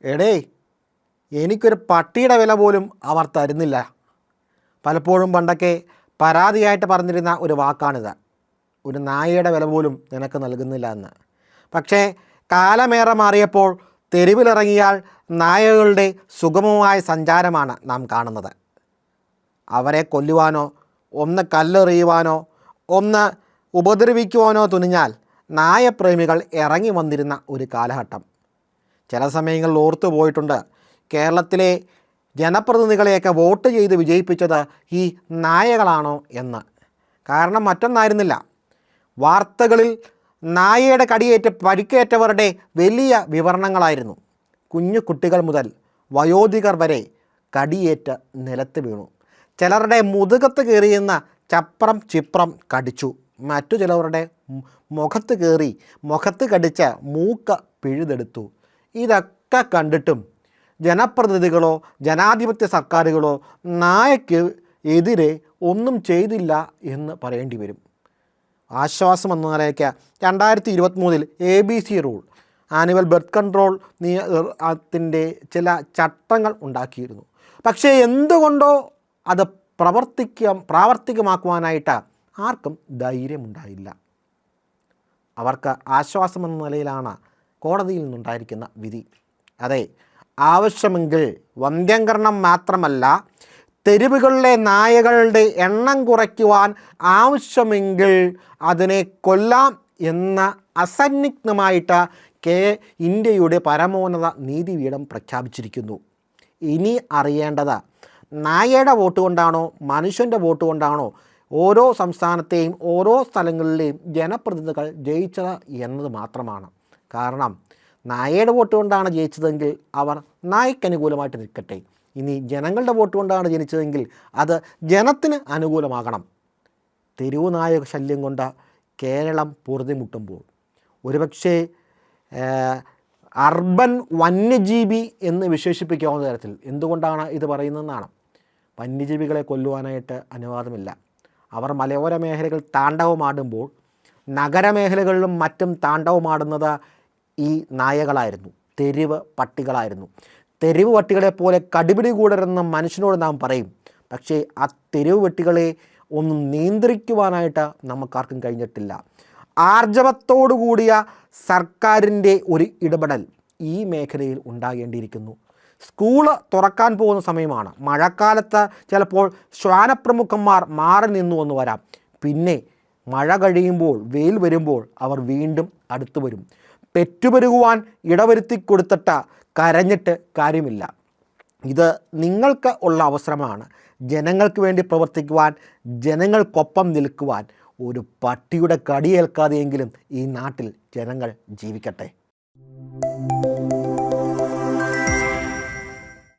എടേ, എനിക്കൊരു പട്ടിയുടെ വില പോലും അവർ തരുന്നില്ല. പലപ്പോഴും പണ്ടൊക്കെ പരാതിയായിട്ട് പറഞ്ഞിരുന്ന ഒരു വാക്കാണിത്. ഒരു നായയുടെ വില പോലും നിനക്ക് നൽകുന്നില്ല എന്ന്. പക്ഷേ കാലമേറെ മാറിയപ്പോൾ തെരുവിലിറങ്ങിയാൽ നായകളുടെ സുഗമമായ സഞ്ചാരമാണ് നാം കാണുന്നത്. അവരെ കൊല്ലുവാനോ ഒന്ന് കല്ലെറിയുവാനോ ഒന്ന് ഉപദ്രവിക്കുവാനോ തുനിഞ്ഞാൽ നായപ്രേമികൾ ഇറങ്ങി വന്നിരുന്ന ഒരു കാലഘട്ടം ചില സമയങ്ങളിൽ ഓർത്തു പോയിട്ടുണ്ട്. കേരളത്തിലെ ജനപ്രതിനിധികളെയൊക്കെ വോട്ട് ചെയ്ത് വിജയിപ്പിച്ചത് ഈ നായകളാണോ എന്ന്. കാരണം മറ്റൊന്നായിരുന്നില്ല, വാർത്തകളിൽ നായയുടെ കടിയേറ്റ് പരിക്കേറ്റവരുടെ വലിയ വിവരണങ്ങളായിരുന്നു. കുഞ്ഞു കുട്ടികൾ മുതൽ വയോധികർ വരെ കടിയേറ്റ് നിലത്ത് വീണു. ചിലരുടെ മുതുകത്ത് കയറിയെന്ന ചപ്രം ചിപ്രം കടിച്ചു. മറ്റു ചിലവരുടെ മുഖത്ത് കയറി മുഖത്ത് കടിച്ച് മൂക്ക് പിഴുതെടുത്തു. ഇതൊക്കെ കണ്ടിട്ടും ജനപ്രതിനിധികളോ ജനാധിപത്യ സർക്കാരുകളോ നായയ്ക്ക് എതിരെ ഒന്നും ചെയ്തില്ല എന്ന് പറയേണ്ടി വരും. ആശ്വാസം എന്ന നിലയ്ക്ക് 2023 ABC rule, annual birth control ത്തിൻ്റെ ചില ചട്ടങ്ങൾ ഉണ്ടാക്കിയിരുന്നു. പക്ഷേ എന്തുകൊണ്ടോ അത് പ്രാവർത്തികമാക്കുവാനായിട്ട് ആർക്കും ധൈര്യമുണ്ടായില്ല. അവർക്ക് ആശ്വാസം എന്ന നിലയിലാണ് കോടതിയിൽ നിന്നുണ്ടായിരിക്കുന്ന വിധി. അതെ, ആവശ്യമെങ്കിൽ വന്ധ്യംകരണം മാത്രമല്ല, തെരുവുകളിലെ നായകളുടെ എണ്ണം കുറയ്ക്കുവാൻ ആവശ്യമെങ്കിൽ അതിനെ കൊല്ലാം എന്ന അസന്നിഗ്ധമായിട്ട് ഇന്ത്യയുടെ പരമോന്നത നീതിപീഠം പ്രഖ്യാപിച്ചിരിക്കുന്നു. ഇനി അറിയേണ്ടത് നായയുടെ വോട്ട് കൊണ്ടാണോ മനുഷ്യൻ്റെ വോട്ട് കൊണ്ടാണോ ഓരോ സംസ്ഥാനത്തെയും ഓരോ സ്ഥലങ്ങളിലെയും ജനപ്രതിനിധികൾ ജയിച്ചത് എന്നത് മാത്രമാണ്. കാരണം നായയുടെ വോട്ട് കൊണ്ടാണ് ജയിച്ചതെങ്കിൽ അവർ നായയ്ക്ക് അനുകൂലമായിട്ട് നിൽക്കട്ടെ. ഇനി ജനങ്ങളുടെ വോട്ട് കൊണ്ടാണ് ജനിച്ചതെങ്കിൽ അത് ജനത്തിന് അനുകൂലമാകണം. തെരുവു നായ ശല്യം കൊണ്ട് കേരളം പൊറുതിമുട്ടുമ്പോൾ ഒരുപക്ഷെ അർബൻ വന്യജീവി എന്ന് വിശേഷിപ്പിക്കാവുന്ന തരത്തിൽ എന്തുകൊണ്ടാണ് ഇത് പറയുന്നതെന്നാണ്. വന്യജീവികളെ കൊല്ലുവാനായിട്ട് അനുവാദമില്ല. അവർ മലയോര മേഖലകൾ താണ്ഡവമാടുമ്പോൾ നഗരമേഖലകളിലും മറ്റും താണ്ഡവമാടുന്നത് ഈ നായകളായിരുന്നു, തെരുവ് പട്ടികളായിരുന്നു. തെരുവ് പട്ടികളെ പോലെ കടിപിടി കൂടരുന്ന മനുഷ്യനോട് നാം പറയും. പക്ഷേ ആ തെരുവ് പട്ടികളെ ഒന്നും നിയന്ത്രിക്കുവാനായിട്ട് നമുക്കാർക്കും കഴിഞ്ഞിട്ടില്ല. ആർജവത്തോടു കൂടിയ സർക്കാരിൻ്റെ ഒരു ഇടപെടൽ ഈ മേഖലയിൽ ഉണ്ടാകേണ്ടിയിരിക്കുന്നു. സ്കൂള് തുറക്കാൻ പോകുന്ന സമയമാണ്. മഴക്കാലത്ത് ചിലപ്പോൾ ശ്വാനപ്രമുഖന്മാർ മാറി നിന്നു എന്ന് വരാം. പിന്നെ മഴ കഴിയുമ്പോൾ വെയിൽ വരുമ്പോൾ അവർ വീണ്ടും അടുത്തു വരും. പെറ്റുപെരുകുവാൻ ഇടവരുത്തി കൊടുത്തിട്ട് കരഞ്ഞിട്ട് കാര്യമില്ല. ഇത് നിങ്ങൾക്ക് ഉള്ള അവസരമാണ്. ജനങ്ങൾക്ക് വേണ്ടി പ്രവർത്തിക്കുവാൻ, ജനങ്ങൾക്കൊപ്പം നിൽക്കുവാൻ. ഒരു പട്ടിയുടെ കടിയേൽക്കാതെയെങ്കിലും ഈ നാട്ടിൽ ജനങ്ങൾ ജീവിക്കട്ടെ.